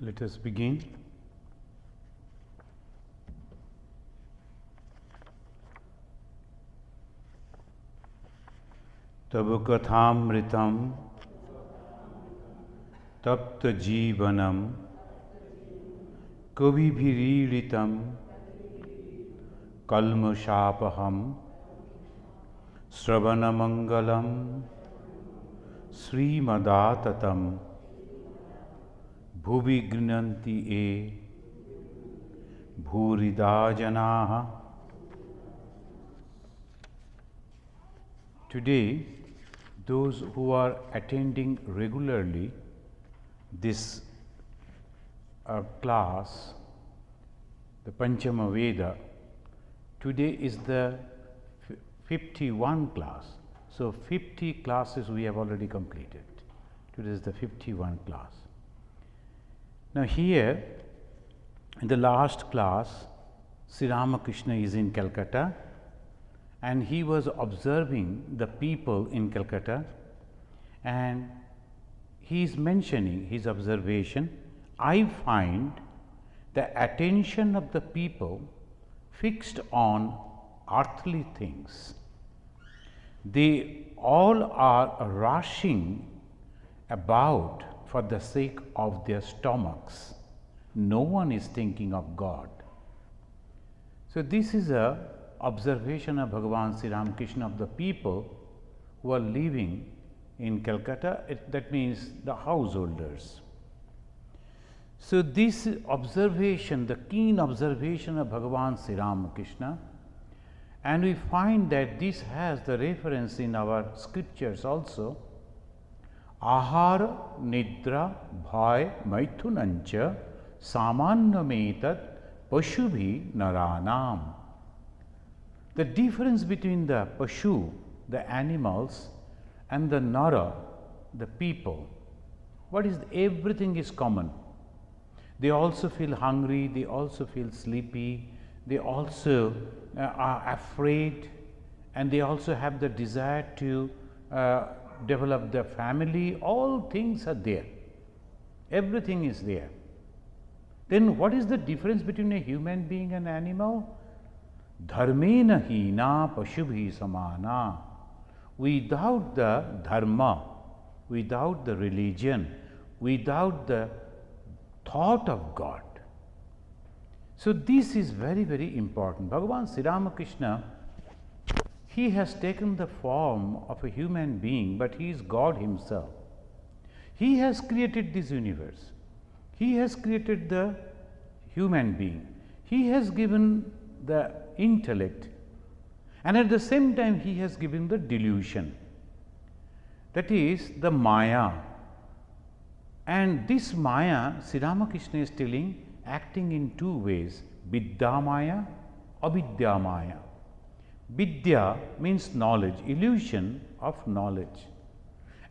Let us begin. तब कथामृतं तप्त जीवनम कविभिरीडितं कल्मषापहं श्रवणमंगलं श्रीमदाततं भुवि गृह्णन्ति ये भूरिदा जनाः. Today, those who are attending regularly this class, the Panchama Veda, today is the 51 class. So 50 classes we have already completed. Today is the 51 class. Now here, in the last class, Sri Ramakrishna is in Calcutta, and he was observing the people in Calcutta, and he is mentioning his observation. I find the attention of the people fixed on earthly things. They all are rushing about for the sake of their stomachs. No one is thinking of God. So this is a observation of Bhagavan Sri Ramakrishna of the people who are living in Calcutta. That means the householders. So this observation, the keen observation of Bhagavan Sri Ramakrishna, and we find that this has the reference in our scriptures also. Ahara nidra bhaya maithunancha samanyametat pashubhi naranam. The difference between the pashu, the animals, and the nara, the people, what is everything is common. They also feel hungry, they also feel sleepy, they also are afraid, and they also have the desire to develop their family. All things are there. Everything is there. Then what is the difference between a human being and animal? Dharmena hina pashubhi samana. Without the dharma, without the religion, without the thought of God. So this is very, very important. Bhagavan Sri Ramakrishna, he has taken the form of a human being, but he is God himself. He has created this universe. He has created the human being. He has given the intellect, and at the same time he has given the delusion, that is the Maya. And this Maya, Sri Ramakrishna is telling, acting in two ways: Vidya Maya, Avidya Maya. Vidya means knowledge, illusion of knowledge.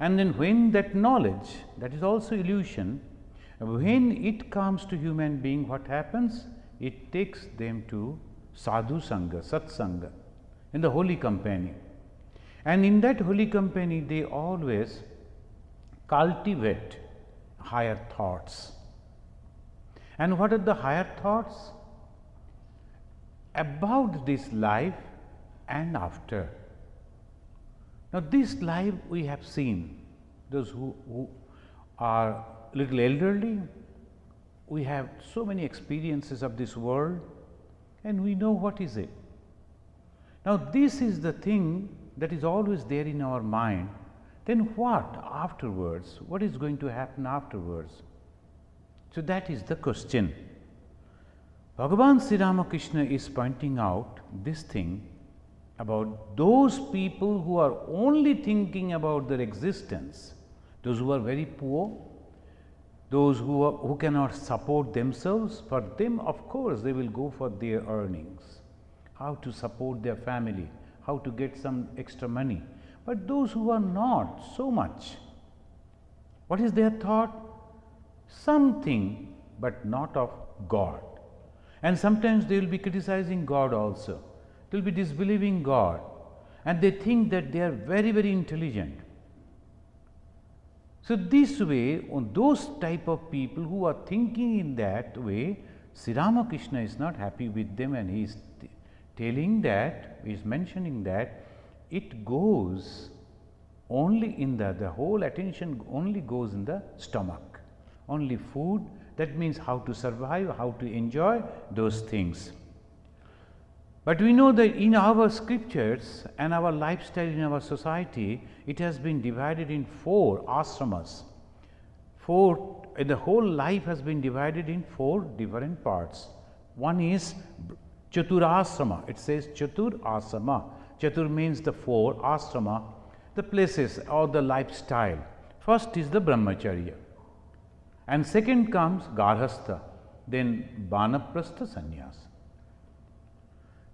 And then when that knowledge, that is also illusion, when it comes to human being, what happens? It takes them to sadhu sangha, satsanga, in the holy company. And in that holy company, they always cultivate higher thoughts. And what are the higher thoughts? About this life and after. Now this life we have seen, those who are little elderly, we have so many experiences of this world, and we know what is it. Now this is the thing that is always there in our mind. Then what afterwards? What is going to happen afterwards? So that is the question. Bhagavan Sri Ramakrishna is pointing out this thing about those people who are only thinking about their existence, those who are very poor, those who cannot support themselves. For them, of course, they will go for their earnings, how to support their family, how to get some extra money. But those who are not so much, what is their thought? Something, but not of God. And sometimes they will be criticizing God also. They will be disbelieving God, and they think that they are very, very intelligent. So this way, on those type of people who are thinking in that way, Sri Ramakrishna is not happy with them, and he is telling that, he is mentioning that it goes only in the whole attention only goes in the stomach, only food. That means how to survive, how to enjoy those things. But we know that in our scriptures and our lifestyle in our society, it has been divided in 4 ashramas. The whole life has been divided in 4 different parts. One is Chaturasrama. It says Chaturasrama. Chatur means the 4, asrama, the places or the lifestyle. First is the Brahmacharya. And second comes Garhastha, then Banaprastha Sannyas.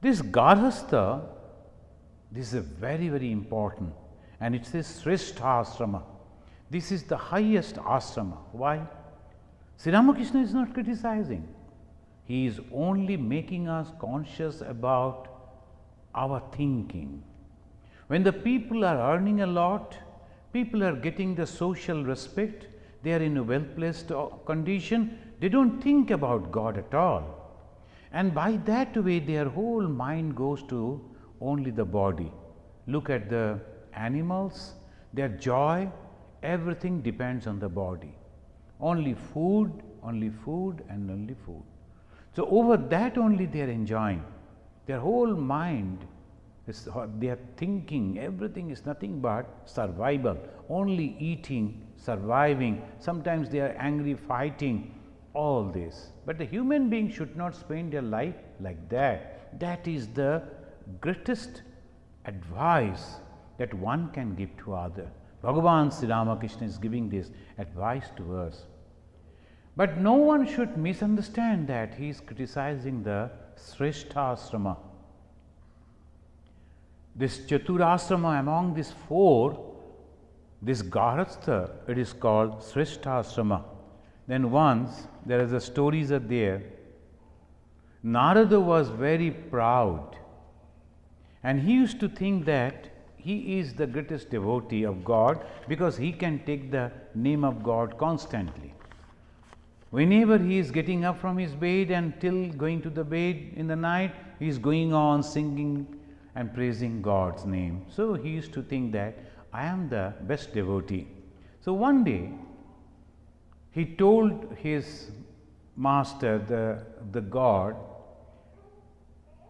This Garhastha, this is very, very important, and it says Sreshta Asrama. This is the highest asrama. Why? Sri Ramakrishna is not criticizing. He is only making us conscious about our thinking. When the people are earning a lot, people are getting the social respect, they are in a well-placed condition, they don't think about God at all. And by that way, their whole mind goes to only the body. Look at the animals, their joy, everything depends on the body. Only food and only food. So over that only they are enjoying. Their whole mind, they are thinking, everything is nothing but survival. Only eating, surviving. Sometimes they are angry, fighting. All this. But the human being should not spend their life like that. That is the greatest advice that one can give to other. Bhagavan Sri Ramakrishna is giving this advice to us. But no one should misunderstand that he is criticizing the Sreshthasrama. This Chaturasrama, among these 4, this Garhastha, it is called Sreshthasrama. Then once, there is a stories are there. Narada was very proud, and he used to think that he is the greatest devotee of God because he can take the name of God constantly. Whenever he is getting up from his bed and till going to the bed in the night, he is going on singing and praising God's name. So he used to think that I am the best devotee. So one day, he told his master, the God,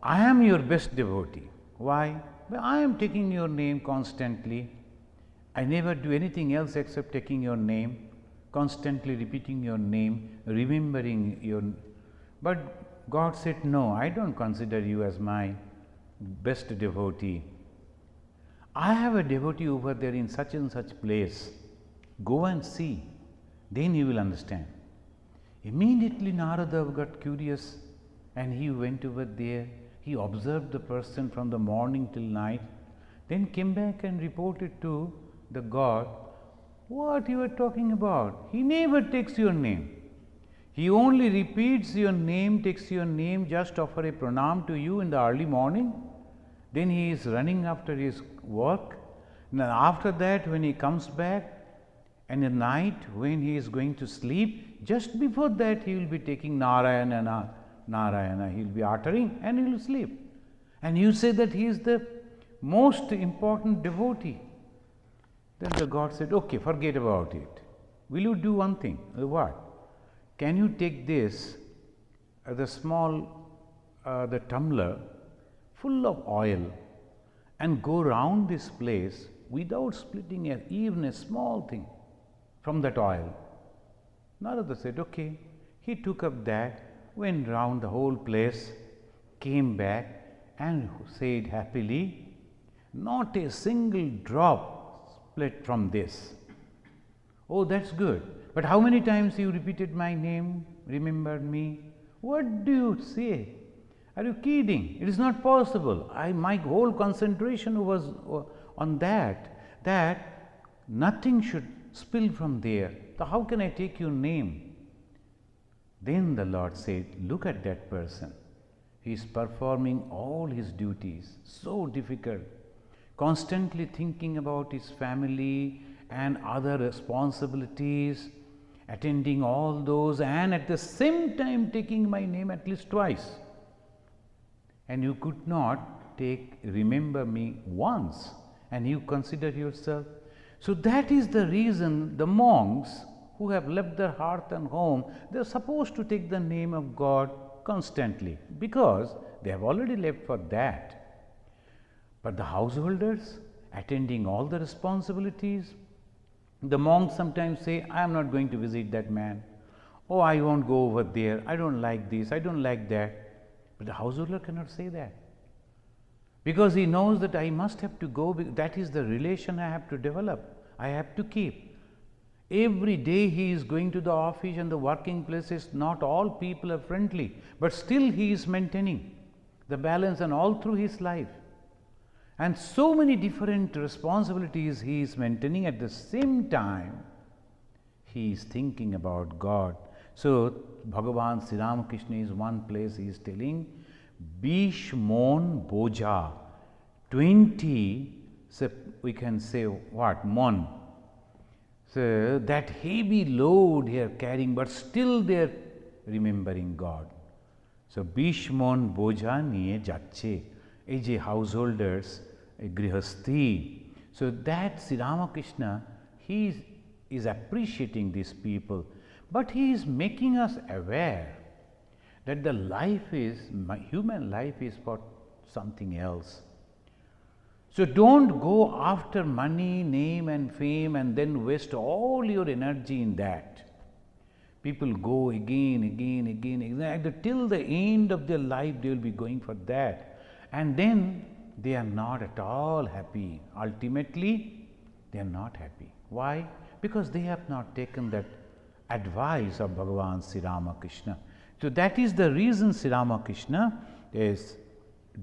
I am your best devotee. Why? Well, I am taking your name constantly. I never do anything else except taking your name, constantly repeating your name, remembering your. But God said, no, I don't consider you as my best devotee. I have a devotee over there in such and such place. Go and see. Then you will understand. Immediately Narada got curious and he went over there. He observed the person from the morning till night, then came back and reported to the God, what you are talking about. He never takes your name. He only repeats your name, takes your name, just offer a pranam to you in the early morning. Then he is running after his work. Now after that, when he comes back, and at night when he is going to sleep, just before that he will be taking Narayana, Narayana, he will be uttering and he will sleep. And you say that he is the most important devotee. Then the God said, okay, forget about it. Will you do one thing? What? Can you take this, the small, the tumbler full of oil and go round this place without splitting even a small thing from that oil? Narada said, okay. He took up that, went round the whole place, came back and said happily, not a single drop split from this. Oh, that's good. But how many times you repeated my name, remembered me? What do you say? Are you kidding? It is not possible. My whole concentration was on that nothing should spill from there. So how can I take your name? Then the Lord said, look at that person. He is performing all his duties, so difficult, constantly thinking about his family and other responsibilities, attending all those, and at the same time taking my name at least twice. And you could not remember me once, and you consider yourself. So that is the reason the monks who have left their hearth and home, they are supposed to take the name of God constantly, because they have already left for that. But the householders, attending all the responsibilities, the monks sometimes say, I am not going to visit that man. Oh, I won't go over there. I don't like this. I don't like that. But the householder cannot say that, because he knows that I must have to go. That is the relation I have to develop. I have to keep. Every day he is going to the office and the working places. Not all people are friendly, but still he is maintaining the balance, and all through his life. And so many different responsibilities he is maintaining. At the same time, he is thinking about God. So Bhagavan Sri Ramakrishna is one place he is telling, Bishmon Boja, 20, so we can say what, mon. So that heavy load they are carrying, but still they are remembering God. So Bishmon Boja niye jacche, ei je householders, grihasthi. So that Sri Ramakrishna, he is appreciating these people, but he is making us aware that the life is, human life is for something else. So don't go after money, name and fame and then waste all your energy in that. People go again, till the end of their life they will be going for that, and then they are not at all happy. Ultimately, they are not happy. Why? Because they have not taken that advice of Bhagavan Sri Ramakrishna. So that is the reason Sri Ramakrishna is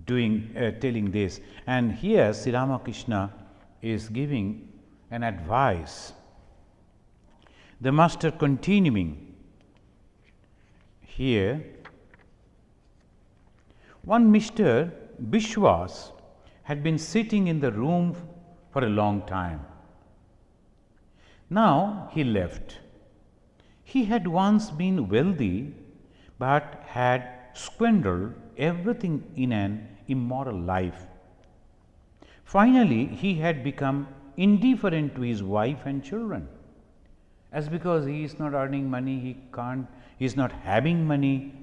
telling this. And here Sri Ramakrishna is giving an advice. The master continuing here, one Mr. Bishwas had been sitting in the room for a long time. Now he left. He had once been wealthy, but had squandered everything in an immoral life. Finally, he had become indifferent to his wife and children. As because he is not earning money, he is not having money,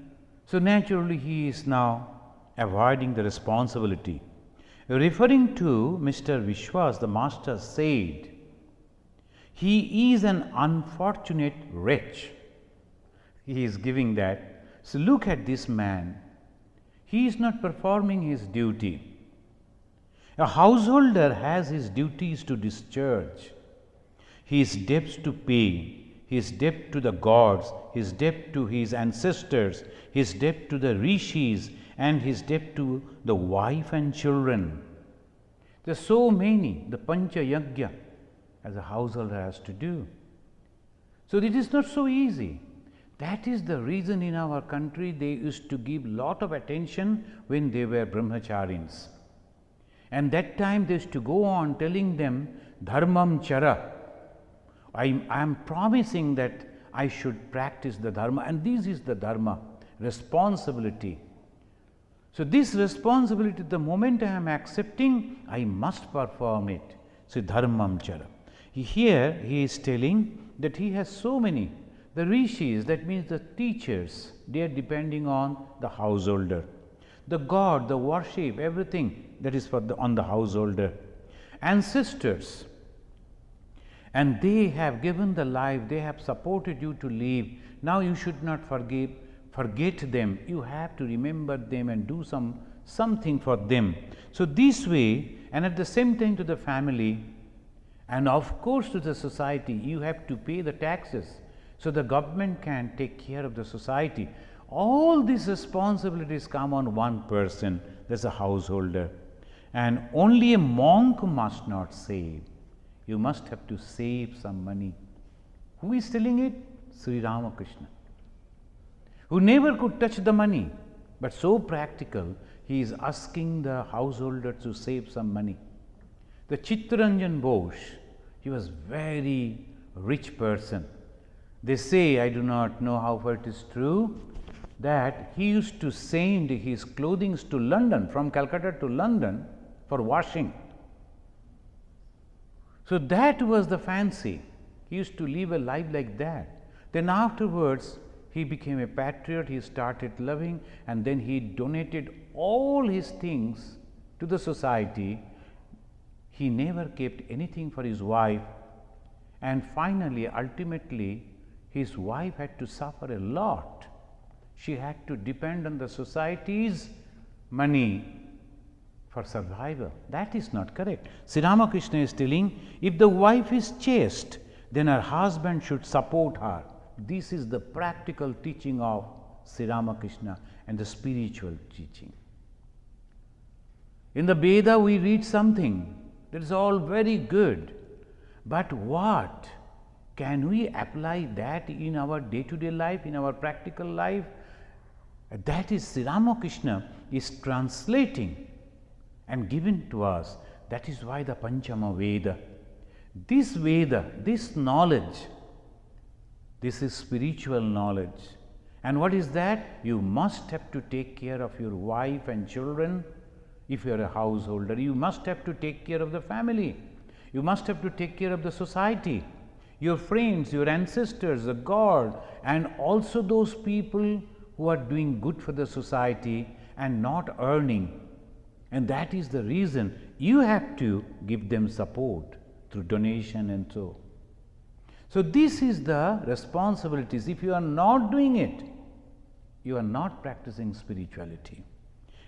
so naturally he is now avoiding the responsibility. Referring to Mr. Vishwas, the master said, he is an unfortunate wretch. He is giving that. So look at this man. He is not performing his duty. A householder has his duties to discharge, his debts to pay, his debt to the gods, his debt to his ancestors, his debt to the rishis, and his debt to the wife and children. There are so many, the Pancha Yajna as a householder has to do. So it is not so easy. That is the reason in our country they used to give lot of attention when they were brahmacharins. And that time they used to go on telling them, dharmam chara. I am promising that I should practice the dharma, and this is the dharma, responsibility. So this responsibility, the moment I am accepting, I must perform it. So dharmam chara. Here he is telling that he has so many. The rishis, that means the teachers, they are depending on the householder. The god, the worship, everything that is on the householder. Ancestors, and they have given the life, they have supported you to live. Now you should not forget them. You have to remember them and do something for them. So this way, and at the same time to the family, and of course to the society, you have to pay the taxes. So the government can take care of the society. All these responsibilities come on one person, that is a householder. And only a monk must not save. You must have to save some money. Who is telling it? Sri Ramakrishna, who never could touch the money, but so practical, he is asking the householder to save some money. The Chittaranjan Bose, He was very rich person. They say, I do not know how far it is true, that he used to send his clothing to London, from Calcutta to London for washing. So that was the fancy. He used to live a life like that. Then afterwards, he became a patriot, he started loving, and then he donated all his things to the society. He never kept anything for his wife, and finally, ultimately, his wife had to suffer a lot. She had to depend on the society's money for survival. That is not correct. Sri Ramakrishna is telling, if the wife is chaste, then her husband should support her. This is the practical teaching of Sri Ramakrishna and the spiritual teaching. In the Veda, we read something that is all very good, but what? Can we apply that in our day-to-day life, in our practical life? That is Sri Ramakrishna is translating and given to us. That is why the Panchama Veda, this knowledge, this is spiritual knowledge. And what is that? You must have to take care of your wife and children. If you are a householder, you must have to take care of the family. You must have to take care of the society, your friends, your ancestors, the God, and also those people who are doing good for the society and not earning. And that is the reason you have to give them support through donation and so. So this is the responsibilities. If you are not doing it, you are not practicing spirituality.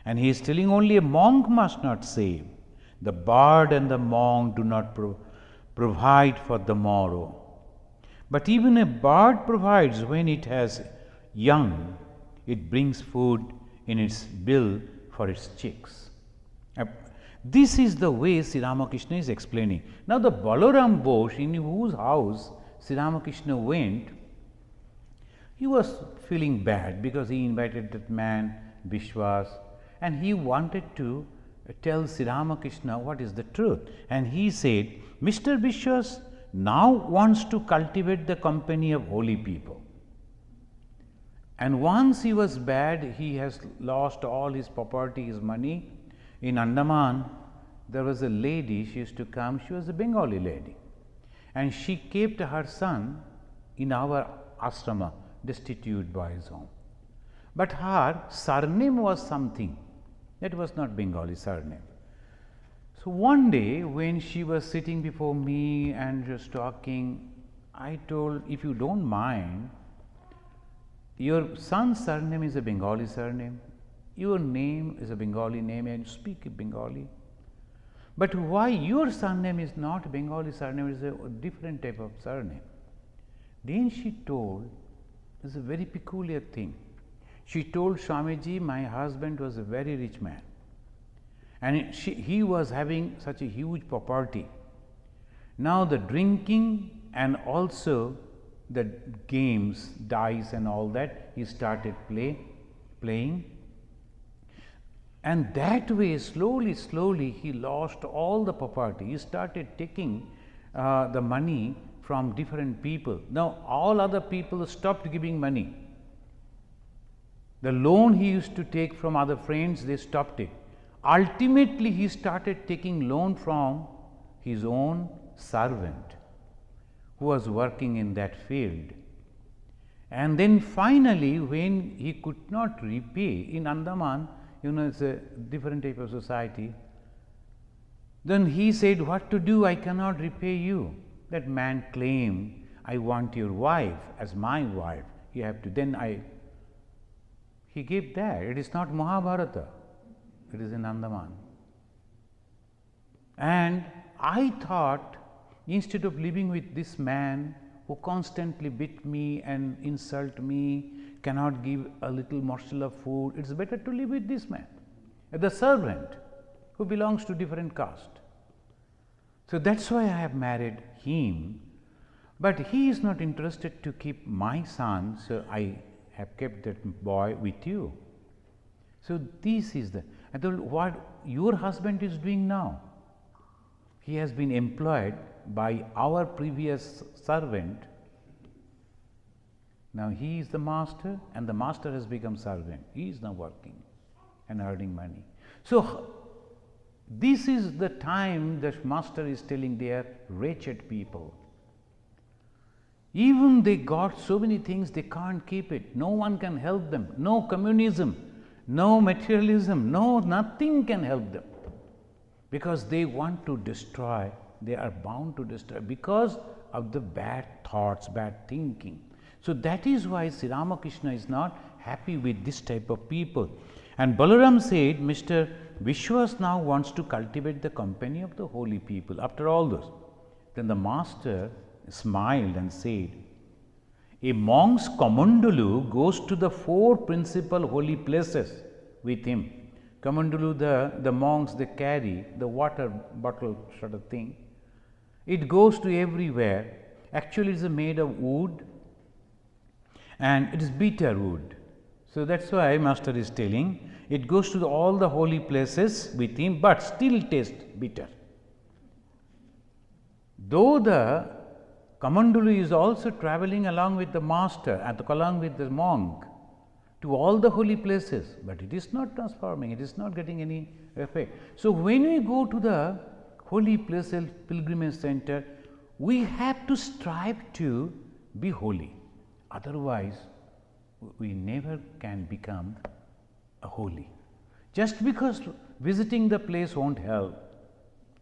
And he is telling only a monk must not save. The bard and the monk do not provide for the morrow. But even a bird provides when it has young, it brings food in its bill for its chicks. This is the way Sri Ramakrishna is explaining. Now the Balaram Bose, in whose house Sri Ramakrishna went, he was feeling bad because he invited that man, Vishwas, and he wanted to tell Sri Ramakrishna what is the truth. And he said, Mr. Vishwas now wants to cultivate the company of holy people. And once he was bad, he has lost all his property, his money. In Andaman, there was a lady, she used to come, she was a Bengali lady. And she kept her son in our ashrama, destitute by his home. But her surname was something, that was not Bengali surname. So one day when she was sitting before me and just talking, I told, if you don't mind, your son's surname is a Bengali surname, your name is a Bengali name and you speak Bengali. But why your surname is not Bengali surname, it is a different type of surname? Then she told, this is a very peculiar thing. She told Swamiji, my husband was a very rich man and he was having such a huge property. Now the drinking and also the games, dice and all that, he started playing. And that way, slowly, he lost all the property. He started taking the money from different people. Now, all other people stopped giving money. The loan he used to take from other friends, they stopped it. Ultimately, he started taking loan from his own servant who was working in that field. And then finally, when he could not repay, in Andaman, you know, it's a different type of society. Then he said, what to do? I cannot repay you. That man claimed, I want your wife as my wife. You have to, he gave that. It is not Mahabharata. It is in Andaman. And I thought, instead of living with this man who constantly beat me and insult me, cannot give a little morsel of food, it is better to live with this man, the servant who belongs to different caste. So that's why I have married him, but he is not interested to keep my son, so I have kept that boy with you. So this is I told, what your husband is doing now? He has been employed by our previous servant. Now he is the master and the master has become servant. He is now working and earning money. So this is the time that master is telling they are wretched people. Even they got so many things, they can't keep it. No one can help them. No communism, no materialism, no nothing can help them. Because they want to destroy, they are bound to destroy because of the bad thoughts, bad thinking. So that is why Sri Ramakrishna is not happy with this type of people. And Balaram said, Mr. Vishwas now wants to cultivate the company of the holy people. After all this, then the master smiled and said, a monk's Kamandulu goes to the 4 principal holy places with him. Kamandulu, the monks, they carry the water bottle sort of thing. It goes to everywhere. Actually, it is made of wood and it is bitter wood. So that's why master is telling, it goes to all the holy places with him, but still tastes bitter. Though the Kamandulu is also traveling along with the master and along with the monk to all the holy places, but it is not transforming, it is not getting any effect. So when we go to the holy places, pilgrimage center, we have to strive to be holy. Otherwise, we never can become a holy. Just because visiting the place won't help.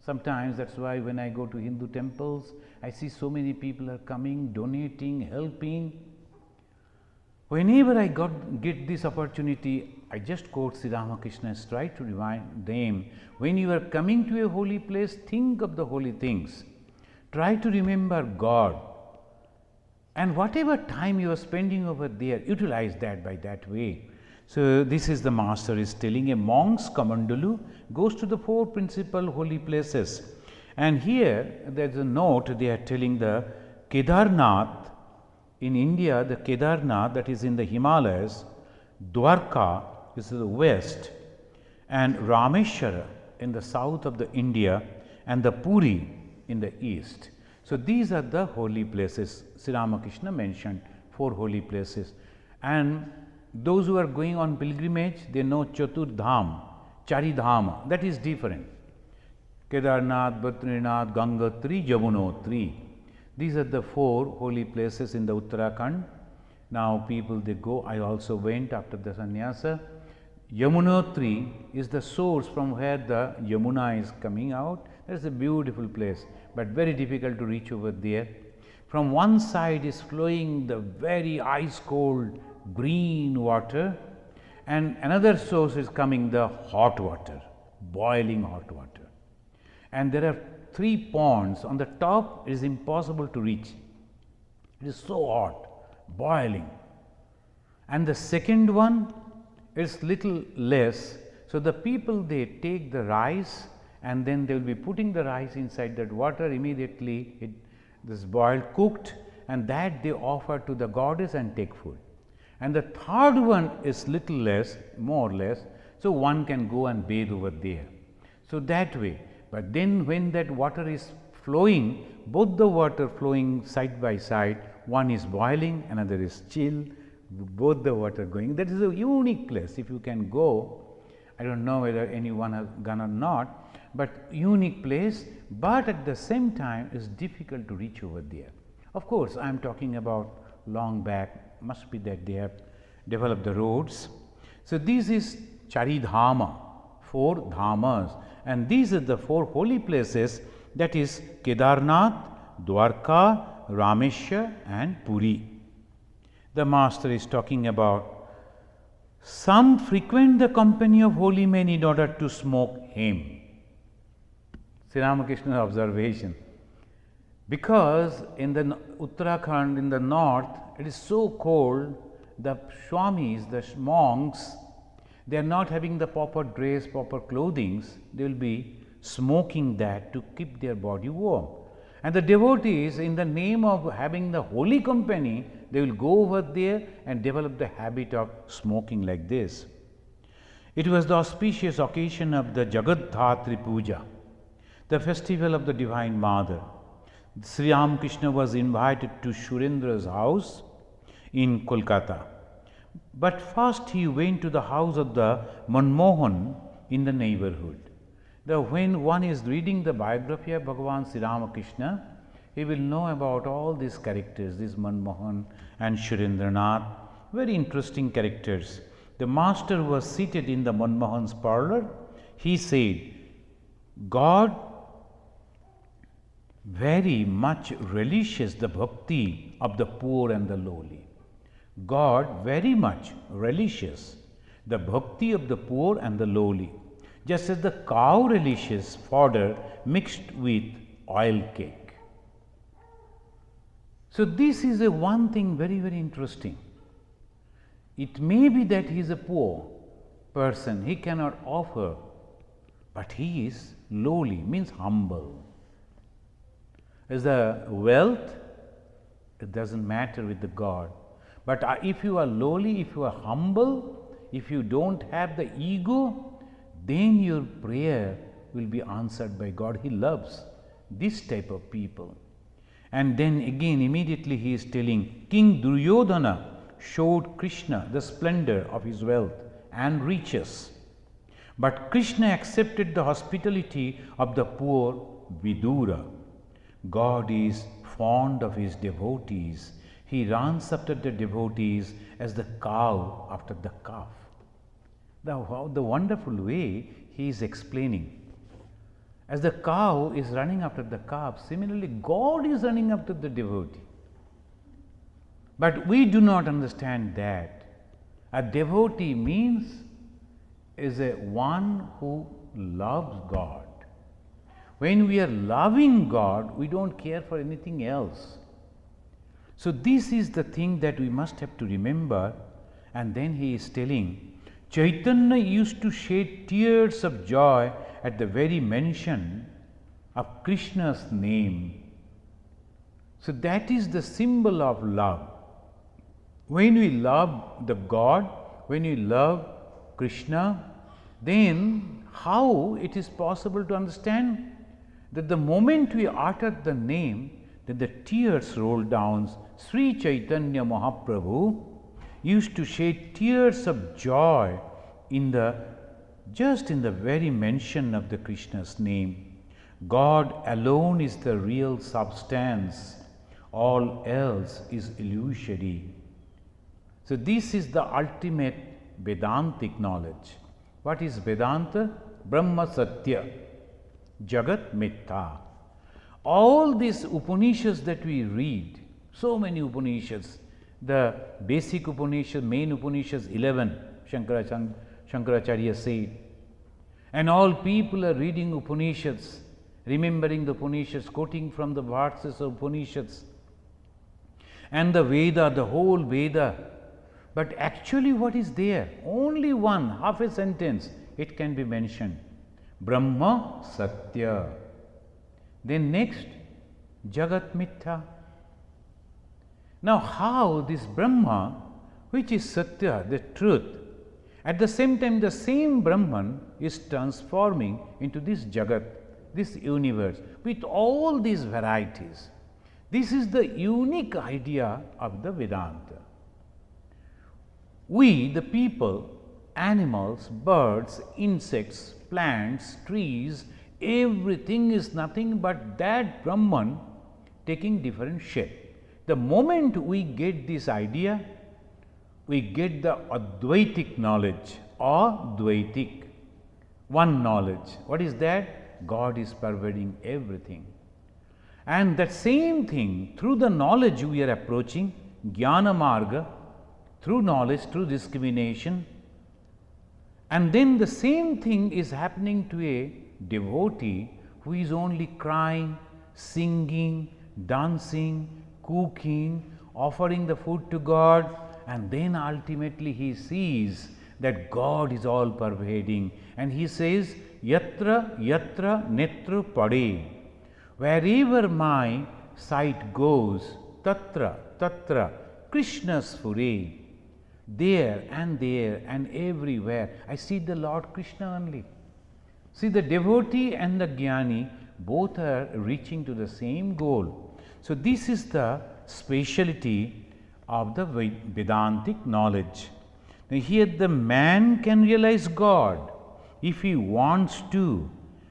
Sometimes that's why when I go to Hindu temples, I see so many people are coming, donating, helping. Whenever I get this opportunity, I just quote Sri Ramakrishna, try to remind them, when you are coming to a holy place, think of the holy things. Try to remember God. And whatever time you are spending over there, utilize that by that way. So this is the master is telling, a monk's Kamandulu goes to the 4 principal holy places. And here there is a note, they are telling the Kedarnath in India, the Kedarnath that is in the Himalayas, Dwarka is in the west, and Rameshwara in the south of the India, and the Puri in the east. So these are the holy places. Sri Ramakrishna mentioned 4 holy places. And those who are going on pilgrimage, they know Chaturdham, Charidham, that is different. Kedarnath, Badrinath, Gangotri, Yamunotri. These are the 4 holy places in the Uttarakhand. Now people they go, I also went after the sannyasa. Yamunotri is the source from where the Yamuna is coming out. That is a beautiful place, but very difficult to reach over there. From one side is flowing the very ice cold green water, and another source is coming the hot water, boiling hot water. And there are 3 ponds. On the top it is impossible to reach. It is so hot, boiling. And the second one is little less. So the people they take the rice and then they will be putting the rice inside that water. Immediately this boiled, cooked, and that they offer to the goddess and take food. And the third one is little less, more or less, so one can go and bathe over there. So that way, but then when that water is flowing, both the water flowing side by side, one is boiling, another is chill, both the water going. That is a unique place. If you can go, I don't know whether anyone has gone or not, but unique place, but at the same time is difficult to reach over there. Of course, I am talking about long back, must be that they have developed the roads. So this is Charidhama, 4 dhamas, and these are the 4 holy places, that is Kedarnath, Dwarka, Rameshwar and Puri. The master is talking about some frequent the company of holy men in order to smoke hemp. Sri Ramakrishna's observation. Because in the Uttarakhand, in the north, it is so cold, the Swamis, the monks, they are not having the proper dress, proper clothing, they will be smoking that to keep their body warm. And the devotees, in the name of having the holy company, they will go over there and develop the habit of smoking like this. It was the auspicious occasion of the Jagadhatri Puja. the festival of the Divine Mother. Sri Ramakrishna was invited to Surendra's house in Kolkata. But first he went to the house of the Manmohan in the neighborhood. When one is reading the biography of Bhagavan Sri Ramakrishna, he will know about all these characters, this Manmohan and Surendranath, very interesting characters. The master was seated in the Manmohan's parlor. He said, God very much relishes the bhakti of the poor and the lowly. God very much relishes the bhakti of the poor and the lowly, just as the cow relishes fodder mixed with oil cake. So this is one thing very, very interesting. It may be that he is a poor person, he cannot offer, but he is lowly, means humble. As the wealth, it doesn't matter with the God. But if you are lowly, if you are humble, if you don't have the ego, then your prayer will be answered by God. He loves this type of people. And then again immediately he is telling, King Duryodhana showed Krishna the splendor of his wealth and riches. But Krishna accepted the hospitality of the poor Vidura. God is fond of his devotees. He runs after the devotees as the cow after the calf. The wonderful way he is explaining. As the cow is running after the calf, similarly God is running after the devotee. But we do not understand that. A devotee means is a one who loves God. When we are loving God, we don't care for anything else. So this is the thing that we must have to remember. And then he is telling, Chaitanya used to shed tears of joy at the very mention of Krishna's name. So that is the symbol of love. When we love the God, when we love Krishna, then how it is possible to understand that the moment we uttered the name, that the tears rolled down. Sri Chaitanya Mahaprabhu used to shed tears of joy just in the very mention of the Krishna's name. God alone is the real substance, all else is illusory. So this is the ultimate Vedantic knowledge. What is Vedanta? Brahma Satya, Jagat Mithya. All these Upanishads that we read, so many Upanishads, the basic Upanishad, main Upanishads 11, Shankaracharya said, and all people are reading Upanishads, remembering the Upanishads, quoting from the verses of Upanishads, and the Veda, the whole Veda. But actually what is there? Only one, half a sentence, it can be mentioned. Brahma Satya. Then next, Jagat Mithya. Now how this Brahma, which is Satya, the truth, at the same time the same Brahman is transforming into this Jagat, this universe, with all these varieties. This is the unique idea of the Vedanta. We, the people, animals, birds, insects, plants, trees, everything is nothing but that Brahman taking different shape. The moment we get this idea, we get the Advaitic knowledge or Dvaitic, one knowledge. What is that? God is pervading everything. And that same thing, through the knowledge we are approaching, Jnana Marga, through knowledge, through discrimination, and then the same thing is happening to a devotee who is only crying, singing, dancing, cooking, offering the food to God, and then ultimately he sees that God is all pervading, and he says, Yatra yatra netra pade, wherever my sight goes, tatra tatra Krishna sphure. There and everywhere I see the Lord Krishna only. See, the devotee and the jnani, both are reaching to the same goal. So this is the speciality of the Vedantic knowledge. Now here the man can realize God if he wants to,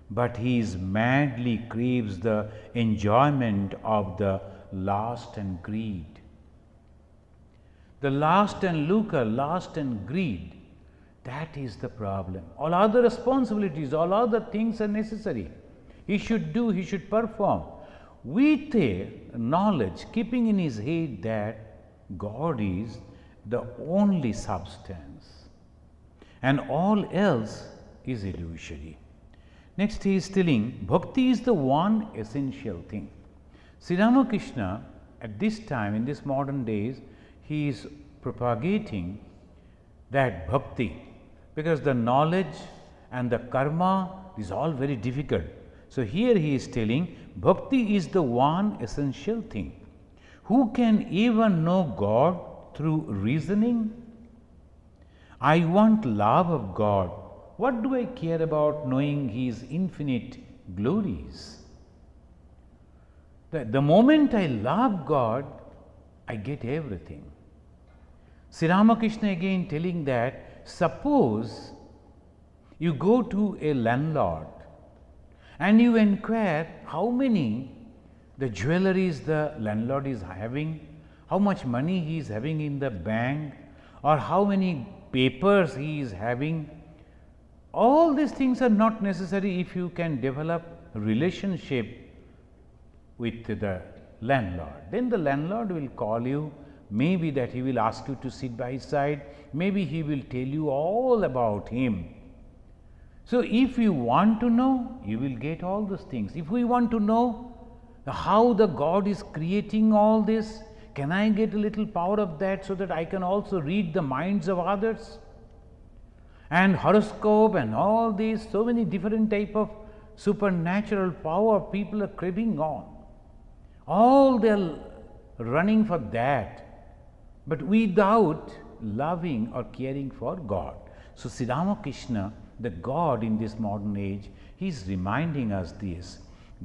but he is madly craves the enjoyment of the lust and greed. The lust and lucre, lust and greed, that is the problem. All other responsibilities, all other things are necessary. He should do, he should perform. With a knowledge, keeping in his head that God is the only substance and all else is illusory. Next he is telling, bhakti is the one essential thing. Sri Ramakrishna at this time, in this modern days, he is propagating that bhakti, because the knowledge and the karma is all very difficult. So here he is telling, bhakti is the one essential thing. Who can even know God through reasoning? I want love of God. What do I care about knowing His infinite glories? The moment I love God, I get everything. Sri Ramakrishna again telling that, suppose you go to a landlord and you inquire how many the jewelries the landlord is having, how much money he is having in the bank, or how many papers he is having. All these things are not necessary if you can develop a relationship with the landlord. Then the landlord will call you, maybe that he will ask you to sit by his side, maybe he will tell you all about him. So if you want to know, you will get all those things. If we want to know how the God is creating all this, can I get a little power of that so that I can also read the minds of others? And horoscope and all these, so many different type of supernatural power people are craving on. All they are running for that, but without loving or caring for God. So Sri Ramakrishna, the God in this modern age, he is reminding us this.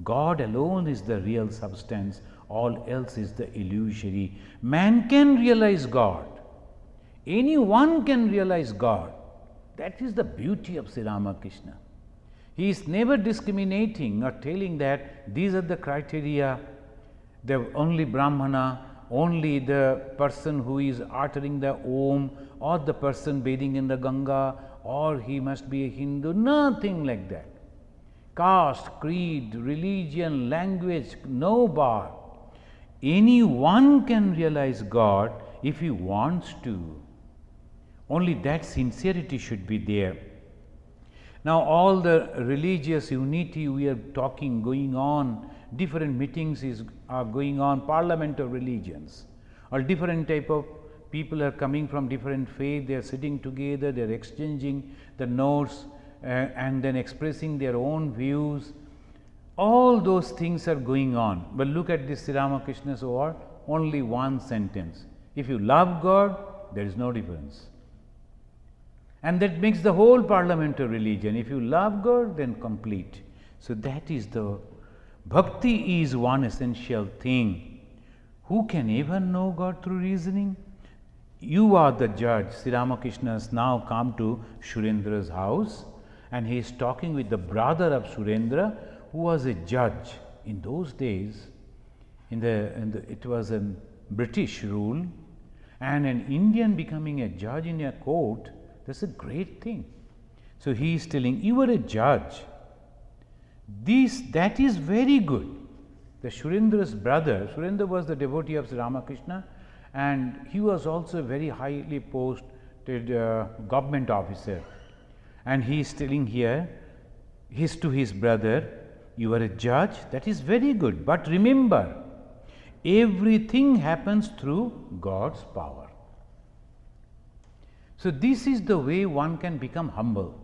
God alone is the real substance, all else is the illusory. Man can realize God. Anyone can realize God. That is the beauty of Sri Ramakrishna. He is never discriminating or telling that these are the criteria, the only Brahmana, only the person who is uttering the Om, or the person bathing in the Ganga, or he must be a Hindu, nothing like that. Caste, creed, religion, language, no bar. Anyone can realize God if he wants to. Only that sincerity should be there. Now all the religious unity we are talking, going on, different meetings are going on, parliament of religions, or different type of people are coming from different faith, they are sitting together, they are exchanging the notes and then expressing their own views. All those things are going on. But look at this Sri Ramakrishna's word, only one sentence. If you love God, there is no difference. And that makes the whole parliament of religion. If you love God, then complete. So that is the bhakti is one essential thing. Who can even know God through reasoning? You are the judge. Sri Ramakrishna has now come to Surendra's house, and he is talking with the brother of Surendra, who was a judge. In those days, it was a British rule, and an Indian becoming a judge in a court, that's a great thing. So he is telling, you are a judge. That is very good. The Surendra's brother, Surendra was the devotee of Sri Ramakrishna, and he was also a very highly posted government officer. And he is telling here, to his brother, you are a judge, that is very good. But remember, everything happens through God's power. So this is the way one can become humble.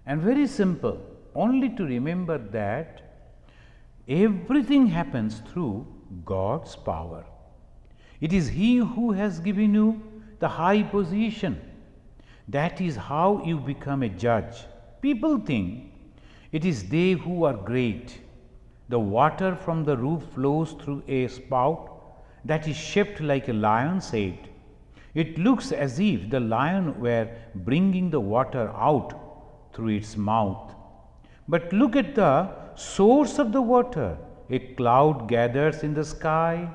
And very simple, only to remember that everything happens through God's power. It is He who has given you the high position. That is how you become a judge. People think It is they who are great. The water from the roof flows through a spout that is shaped like a lion's head. It looks as if the lion were bringing the water out through its mouth. But look at the source of the water. A cloud gathers in the sky,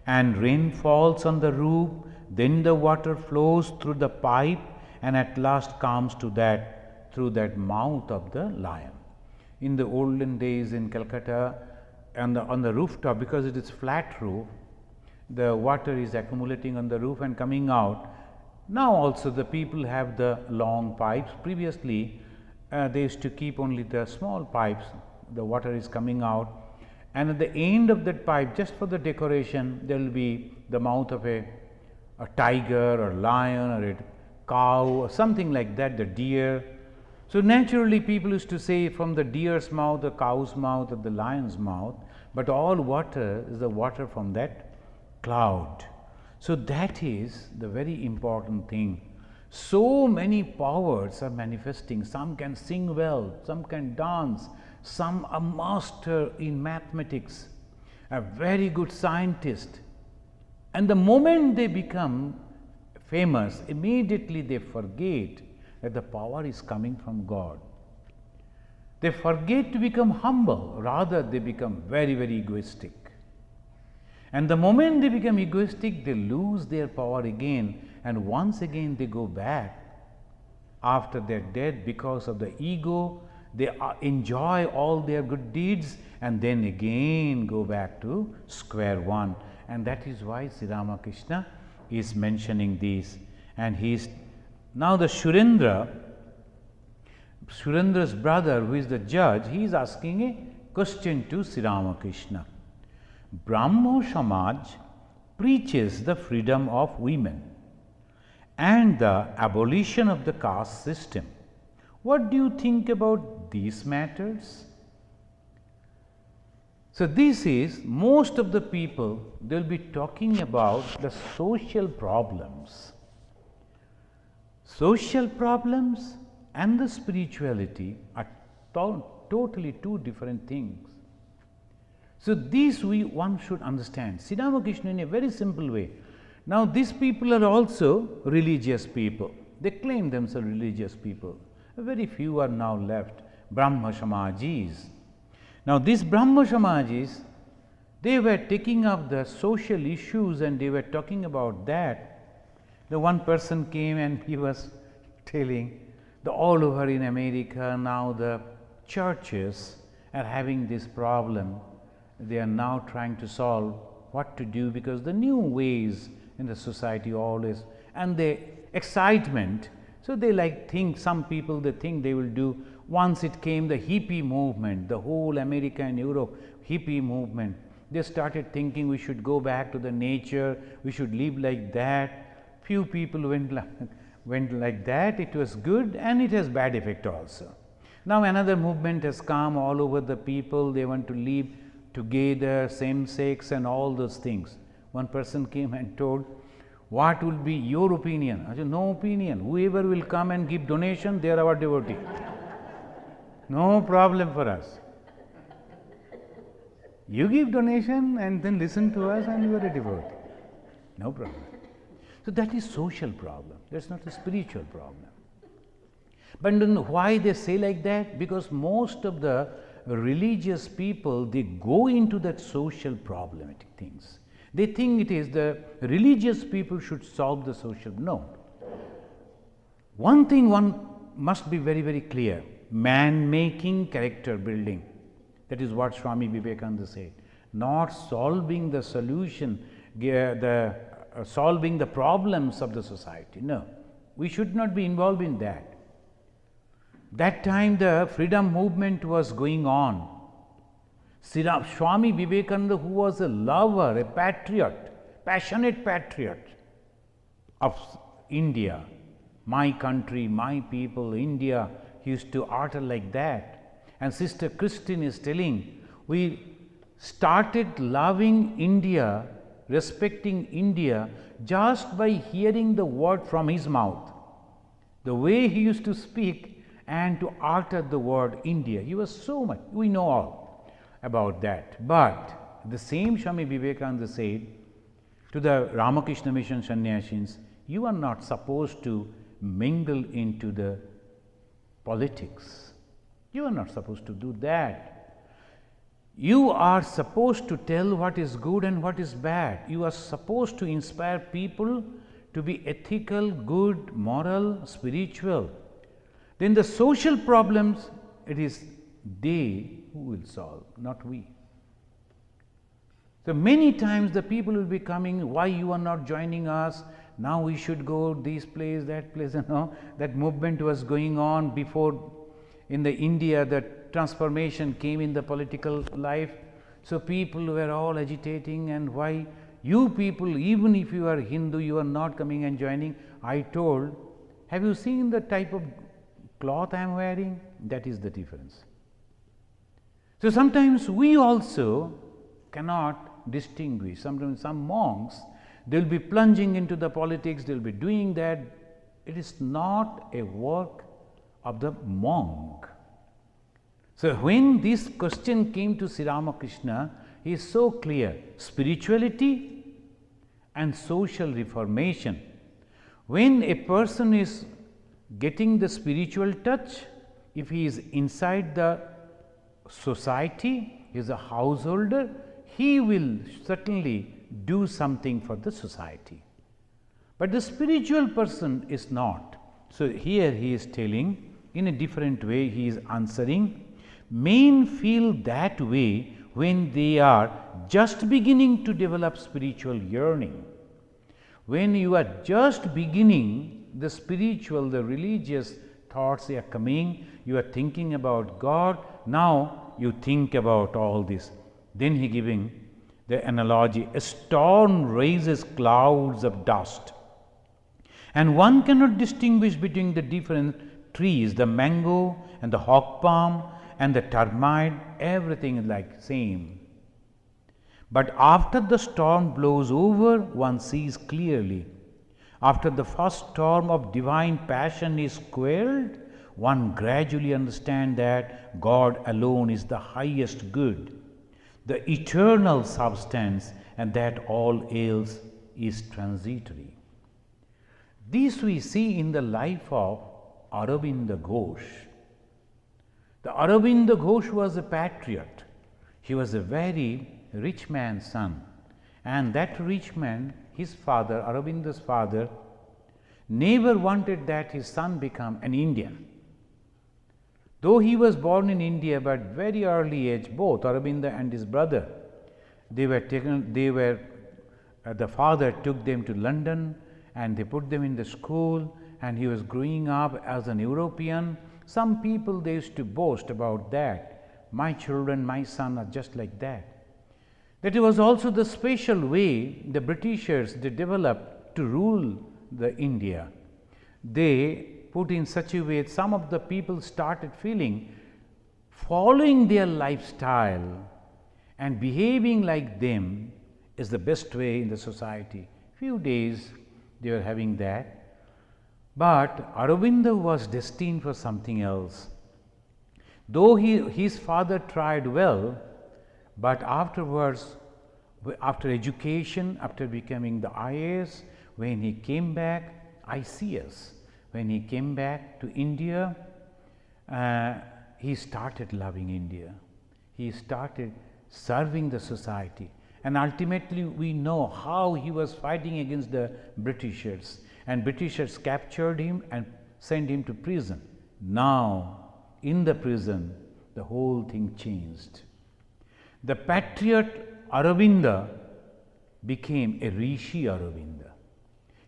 and rain falls on the roof. Then the water flows through the pipe and at last comes to that through that mouth of the lion. In the olden days in Calcutta, on the rooftop, because it is flat roof, the water is accumulating on the roof and coming out. Now also the people have the long pipes. Previously, they used to keep only the small pipes. The water is coming out, and at the end of that pipe, just for the decoration, there will be the mouth of a tiger or lion or a cow or something like that, the deer. So naturally people used to say from the deer's mouth, the cow's mouth or the lion's mouth, but all water is the water from that cloud. So that is the very important thing. So many powers are manifesting. Some can sing well, some can dance, some are master in mathematics, a very good scientist. And the moment they become famous, immediately they forget that the power is coming from God. They forget to become humble, rather they become very, very egoistic. And the moment they become egoistic, they lose their power again, and once again they go back after their death because of the ego. They enjoy all their good deeds and then again go back to square one. And that is why Sri Ramakrishna is mentioning this. And he is now the Surendra's brother, who is the judge, he is asking a question to Sri Ramakrishna. Brahmo Samaj preaches the freedom of women and the abolition of the caste system. What do you think about these matters? So this is, most of the people, they will be talking about the social problems. Social problems and the spirituality are totally two different things. So these one should understand. Sri Ramakrishna in a very simple way. Now these people are also religious people. They claim themselves religious people. Very few are now left, Brahma Samajis. Now these Brahma Samajis, they were taking up the social issues and they were talking about that. The one person came and he was telling that all over in America now the churches are having this problem. They are now trying to solve what to do, because the new ways in the society always, and the excitement. So they think, some people they think they will do. Once it came the hippie movement, the whole America and Europe hippie movement, they started thinking we should go back to the nature, we should live like that. Few people went like that. It was good and it has bad effect also. Now another movement has come all over the people. They want to live together, same sex and all those things. One person came and told, what will be your opinion? I said, no opinion. Whoever will come and give donation, they are our devotee. No problem for us. You give donation and then listen to us and you are a devotee. No problem. So that is social problem. That's not a spiritual problem. But then why they say like that? Because most of the religious people, they go into that social problematic things. They think it is the religious people should solve the social. No. One thing one must be very, very clear. Man making, character building. That is what Swami Vivekananda said. Not solving the solution, solving the problems of the society. No. We should not be involved in that. That time the freedom movement was going on. Swami Vivekananda, who was a lover, a patriot, passionate patriot of India, my country, my people, India, he used to utter like that. And Sister Christine is telling, we started loving India, respecting India, just by hearing the word from his mouth. The way he used to speak, and to alter the word India. He was so much, we know all about that. But the same Swami Vivekananda said to the Ramakrishna mission sannyasins, you are not supposed to mingle into the politics. You are not supposed to do that. You are supposed to tell what is good and what is bad. You are supposed to inspire people to be ethical, good, moral, spiritual. Then the social problems, it is they who will solve, not we. So many times the people will be coming, why you are not joining us? Now we should go this place, that place, that movement was going on before in the India, the transformation came in the political life. So people were all agitating, and why you people, even if you are Hindu, you are not coming and joining. I told, have you seen the type of cloth I am wearing? That is the difference. So sometimes we also cannot distinguish. Sometimes some monks, they will be plunging into the politics, they will be doing that. It is not a work of the monk. So when this question came to Sri Ramakrishna, he is so clear, spirituality and social reformation. When a person is getting the spiritual touch, if he is inside the society, he is a householder, he will certainly do something for the society. But the spiritual person is not. So here he is telling, in a different way he is answering, men feel that way when they are just beginning to develop spiritual yearning. When you are just beginning, the spiritual, the religious thoughts are coming, you are thinking about God, now you think about all this. Then he giving the analogy, a storm raises clouds of dust, and one cannot distinguish between the different trees, the mango and the hawk palm and the termite, everything is like same. But after the storm blows over, one sees clearly. After the first storm of divine passion is quelled, one gradually understands that God alone is the highest good, the eternal substance, and that all else is transitory. This we see in the life of Aurobindo Ghosh. The Aurobindo Ghosh was a patriot. He was a very rich man's son, and that rich man, his father, Aurobindo's father, never wanted that his son become an Indian. Though he was born in India, but very early age, both Aurobindo and his brother, the father took them to London and they put them in the school, and he was growing up as an European. Some people, they used to boast about that. My children, my son are just like that. That was also the special way the Britishers, they developed to rule the India. They put in such a way, some of the people started feeling following their lifestyle and behaving like them is the best way in the society. Few days they were having that. But Aurobindo was destined for something else. Though his father tried well, but afterwards, after education, after becoming the IAS, when he came back, ICS, when he came back to India, he started loving India. He started serving the society. And ultimately, we know how he was fighting against the Britishers. And Britishers captured him and sent him to prison. Now, in the prison, the whole thing changed. The patriot Aurobindo became a Rishi Aurobindo.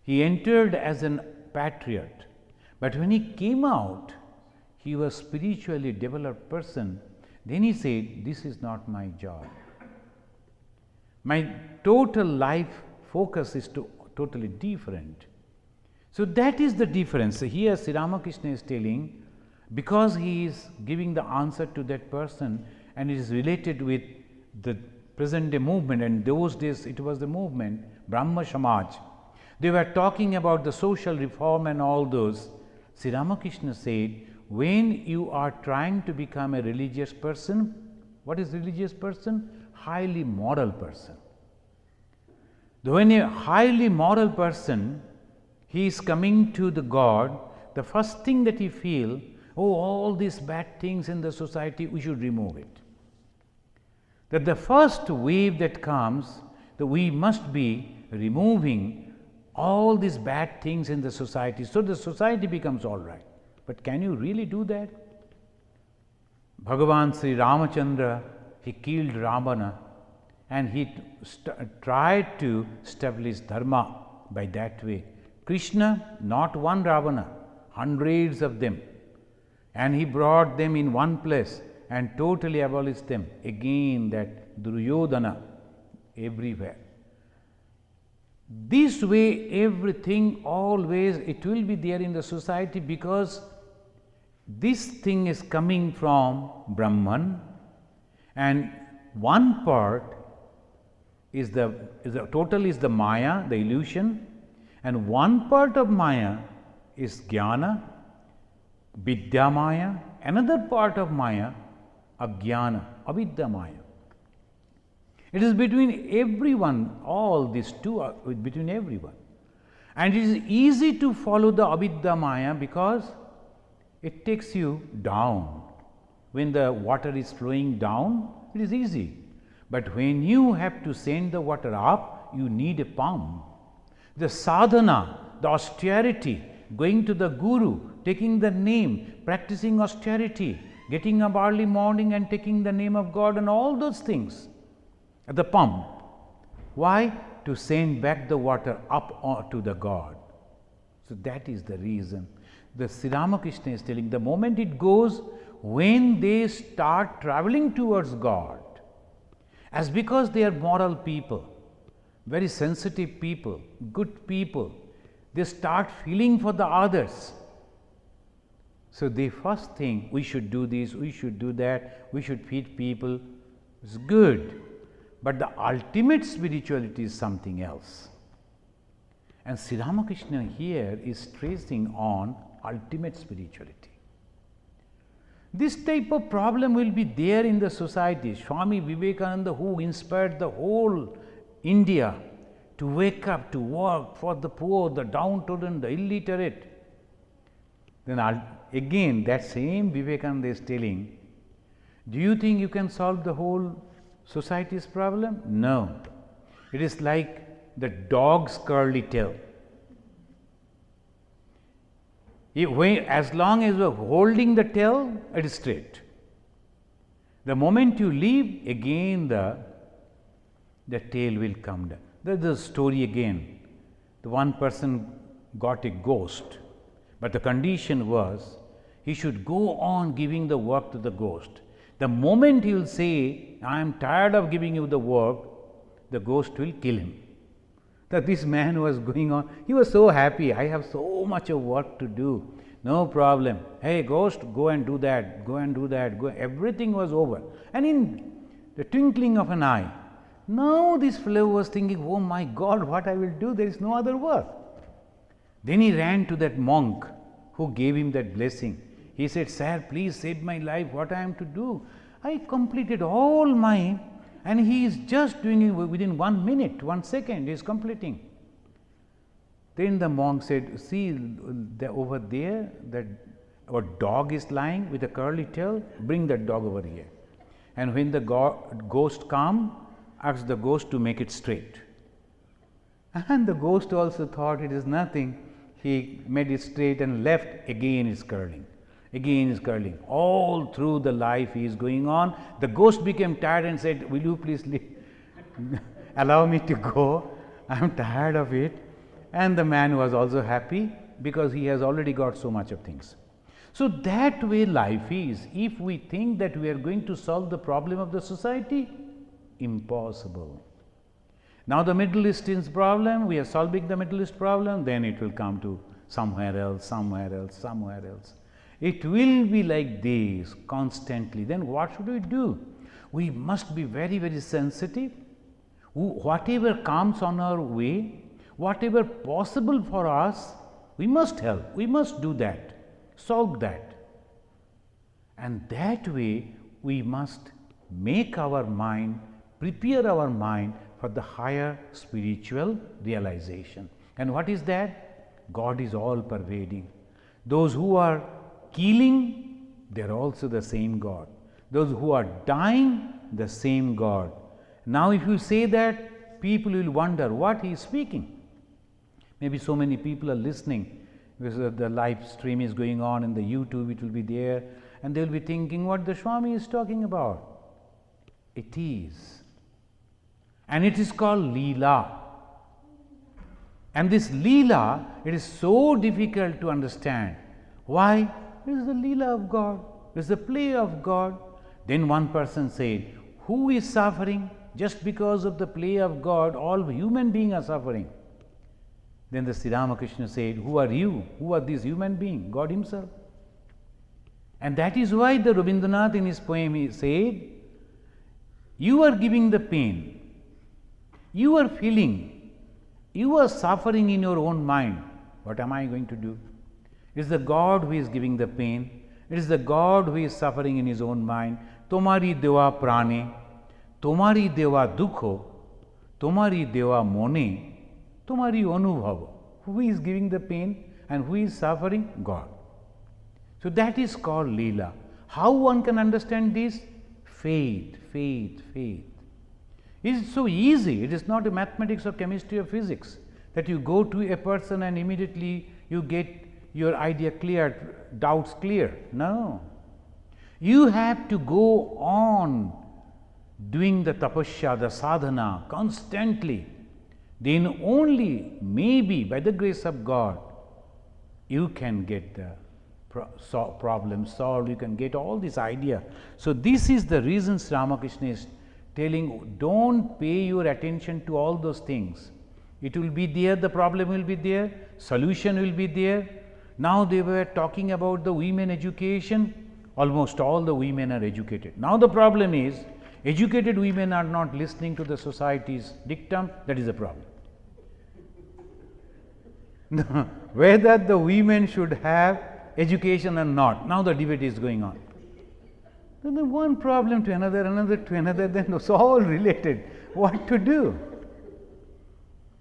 He entered as a patriot, but when he came out, he was a spiritually developed person. Then he said, this is not my job. My total life focus is totally different. So that is the difference. So here Sri Ramakrishna is telling, because he is giving the answer to that person, and it is related with the present day movement, and those days it was the movement, Brahma Samaj. They were talking about the social reform and all those. Sri Ramakrishna said, when you are trying to become a religious person, what is religious person? Highly moral person. When a highly moral person, he is coming to the God, the first thing that he feels, oh, all these bad things in the society, we should remove it. That the first wave that comes, that we must be removing all these bad things in the society, so the society becomes all right. But can you really do that? Bhagavan Sri Ramachandra, he killed Ravana and he tried to establish dharma by that way. Krishna, not one Ravana, hundreds of them, and he brought them in one place and totally abolished them. Again that Duryodhana everywhere. This way everything always it will be there in the society, because this thing is coming from Brahman, and one part is the Maya, the illusion, and one part of Maya is Jnana, Vidya Maya, another part of Maya, Ajnana, Avidya Maya. It is between everyone, all these two are between everyone. And it is easy to follow the Avidya Maya because it takes you down. When the water is flowing down, it is easy. But when you have to send the water up, you need a pump. The sadhana, the austerity, going to the Guru, taking the name, practicing austerity, getting up early morning and taking the name of God and all those things at the pump. Why? To send back the water up to the God. So that is the reason. The Sri Ramakrishna is telling, the moment it goes, when they start traveling towards God, as because they are moral people, very sensitive people, good people, they start feeling for the others. So they first think, we should do this, we should do that, we should feed people. It's good. But the ultimate spirituality is something else. And Sri Ramakrishna here is stressing on ultimate spirituality. This type of problem will be there in the society. Swami Vivekananda, who inspired the whole India to wake up, to work for the poor, the downtrodden, the illiterate. Then again that same Vivekananda is telling, do you think you can solve the whole society's problem? No. It is like the dog's curly tail. As long as you are holding the tail, it is straight. The moment you leave, again the tail will come down. There is a story again. The one person got a ghost, but the condition was he should go on giving the work to the ghost. The moment he will say, I am tired of giving you the work, the ghost will kill him. That this man was going on, he was so happy, I have so much of work to do, no problem. Hey ghost, go and do that, go and do that, go. Everything was over. And in the twinkling of an eye, now this fellow was thinking, oh my God, what I will do, there is no other work. Then he ran to that monk who gave him that blessing. He said, sir, please save my life, what I am to do? I completed all my, and he is just doing it within 1 minute, 1 second, he is completing. Then the monk said, see over there, that our dog is lying with a curly tail, bring that dog over here. And when the ghost comes, ask the ghost to make it straight. And the ghost also thought it is nothing. He made it straight and left, again is curling. Again is curling. All through the life he is going on. The ghost became tired and said, will you please allow me to go? I am tired of it. And the man was also happy because he has already got so much of things. So that way life is. If we think that we are going to solve the problem of the society, impossible. Now the Middle Eastern problem, we are solving the Middle East problem, then it will come to somewhere else, somewhere else, somewhere else. It will be like this constantly. Then what should we do? We must be very, very sensitive. Whatever comes on our way, whatever possible for us, we must help. We must do that, solve that. And that way we must make our mind, prepare our mind for the higher spiritual realization. And what is that? God is all pervading. Those who are killing, they are also the same God. Those who are dying, the same God. Now if you say that, people will wonder what he is speaking. Maybe so many people are listening because the live stream is going on in the YouTube, it will be there, and they will be thinking what the Swami is talking about. It is. And it is called Leela. And this Leela, it is so difficult to understand. Why? It is the Leela of God. It is the play of God. Then one person said, who is suffering? Just because of the play of God, all human beings are suffering. Then the Sri Ramakrishna said, who are you? Who are these human beings? God himself. And that is why the Rabindranath in his poem he said, you are giving the pain, you are feeling, you are suffering in your own mind. What am I going to do? It is the God who is giving the pain, it is the God who is suffering in his own mind. Tomari deva prane, tomari deva dukho, tomari deva mone, tomari anubhava. Who is giving the pain and who is suffering? God. So that is called Leela. How one can understand this? Faith, faith, faith. It is so easy. It is not a mathematics or chemistry or physics that you go to a person and immediately you get your idea clear, doubts clear. No. You have to go on doing the tapasya, the sadhana constantly. Then only, maybe by the grace of God, you can get the problem solved, you can get all this idea. So this is the reason Sri Ramakrishna is telling, don't pay your attention to all those things. It will be there, the problem will be there, solution will be there. Now they were talking about the women education, almost all the women are educated. Now the problem is, educated women are not listening to the society's dictum, that is the problem. Whether the women should have education or not, now the debate is going on. Then one problem to another, another to another, then it's all related. What to do?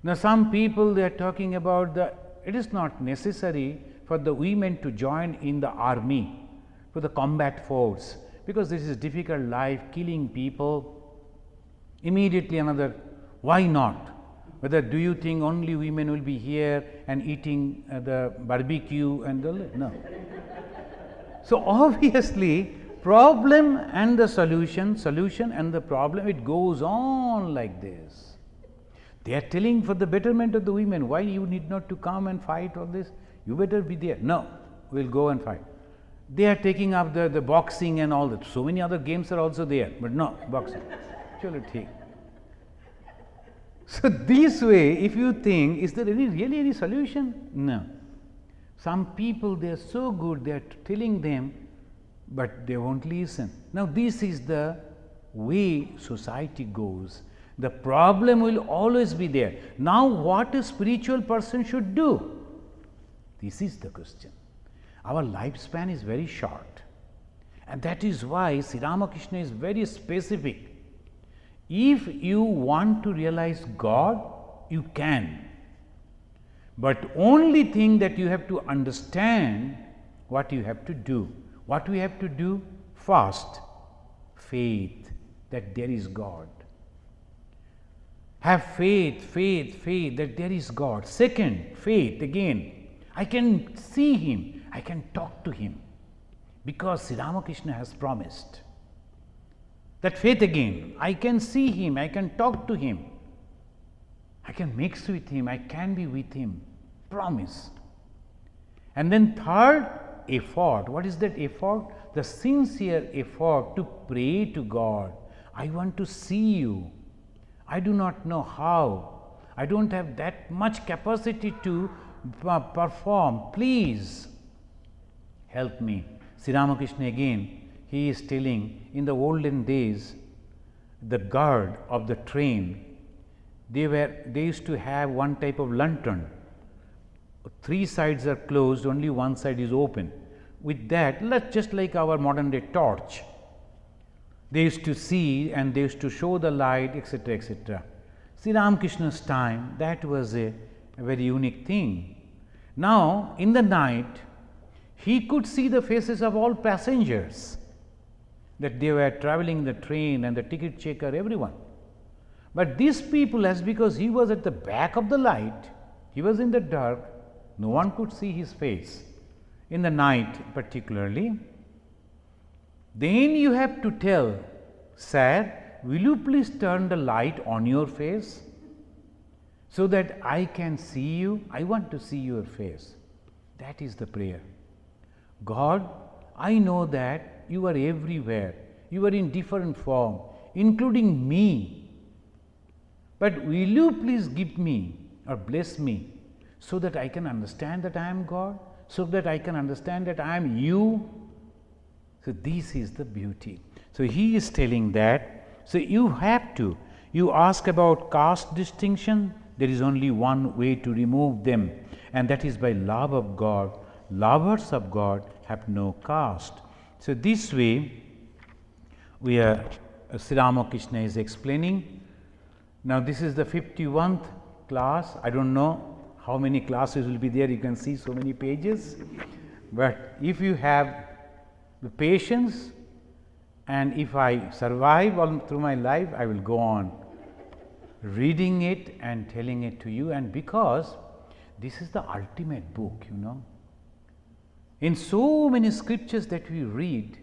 Now some people they are talking about it is not necessary for the women to join in the army, for the combat force, because this is difficult life, killing people. Immediately another, why not? Whether do you think only women will be here and eating the barbecue and no. So obviously problem and the solution, solution and the problem, it goes on like this. They are telling for the betterment of the women, why you need not to come and fight all this, you better be there. No, we will go and fight. They are taking up the boxing and all that. So many other games are also there, but no, boxing. Chalo theek. So this way, if you think, is there really any solution? No. Some people, they are so good, they are telling them, but they won't listen. Now this is the way society goes. The problem will always be there. Now what a spiritual person should do? This is the question. Our lifespan is very short, and that is why Sri Ramakrishna is very specific. If you want to realize God, you can. But only thing that you have to understand what you have to do. What we have to do? First, faith that there is God. Have faith, faith, faith that there is God. Second, faith again. I can see Him, I can talk to Him, because Sri Ramakrishna has promised. That faith again, I can see Him, I can talk to Him, I can mix with Him, I can be with Him, promise. And then third, effort. What is that effort? The sincere effort to pray to God. I want to see you, I do not know how, I don't have that much capacity to perform, please help me. Sri Ramakrishna again, he is telling, in the olden days, the guard of the train, they used to have one type of lantern. Three sides are closed, only one side is open. with that, just like our modern day torch, they used to see and they used to show the light, etc., etc. Sri Ramakrishna's time, that was a very unique thing. Now, in the night, he could see the faces of all passengers, that they were traveling the train and the ticket checker, everyone. But these people, as because he was at the back of the light, he was in the dark, no one could see his face. In the night particularly, then you have to tell, sir, will you please turn the light on your face so that I can see you? I want to see your face. That is the prayer. God, I know that you are everywhere, you are in different form, including me. But will you please give me or bless me so that I can understand that I am God, so that I can understand that I am you? So, this is the beauty. So, he is telling that. So, you have to, you ask about caste distinction, there is only one way to remove them, and that is by love of God. Lovers of God have no caste. So, this way we are, Sri Ramakrishna is explaining. Now, this is the 51st class. I do not know how many classes will be there, you can see so many pages, but if you have the patience and if I survive all through my life, I will go on reading it and telling it to you. And because this is the ultimate book, you know, in so many scriptures that we read,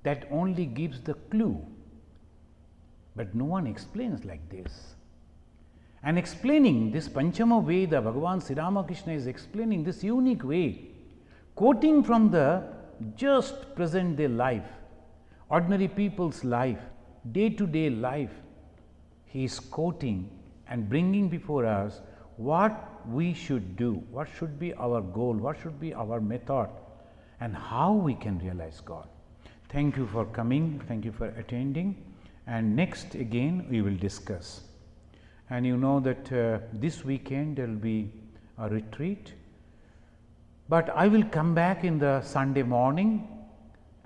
that only gives the clue, but no one explains like this. And explaining this Panchama Veda, Bhagavan Sri Ramakrishna is explaining this unique way, quoting from the just present day life, ordinary people's life, day to day life. He is quoting and bringing before us what we should do, what should be our goal, what should be our method, and how we can realize God. Thank you for coming, thank you for attending, and next again we will discuss. And you know that this weekend there will be a retreat, but I will come back in the Sunday morning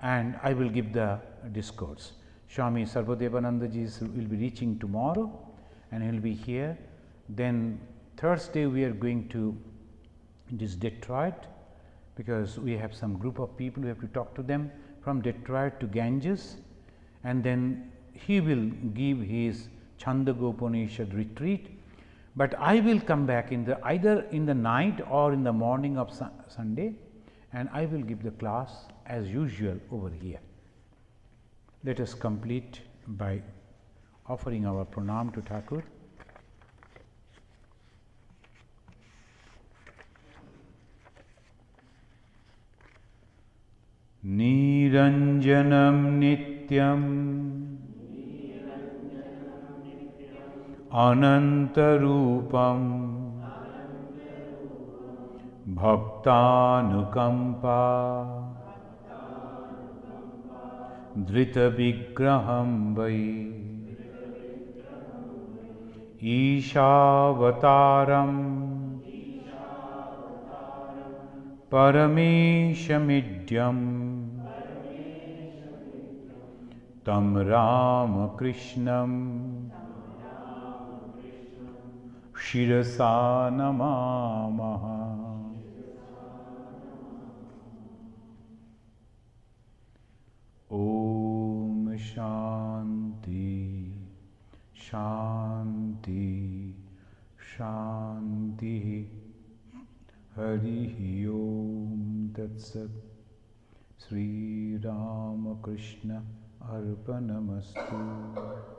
and I will give the discourse. Swami Sarvadevananda ji will be reaching tomorrow and he will be here. Then Thursday we are going to this Detroit, because we have some group of people, we have to talk to them from Detroit to Ganges, and then he will give his Chandagopanishad retreat, but I will come back in the either in the night or in the morning of Sunday, and I will give the class as usual over here. Let us complete by offering our pranam to Thakur. Niranjanam nityam Anantarupam Bhaktanukampa Drita Vigraham Vai Ishavataram Parameshamidyam Tam Ramakrishnam Shirasa Namamaha. Om Shanti Shanti Shanti. Hari Om Tat Sat. Sri Ramakrishna Arpanamastu.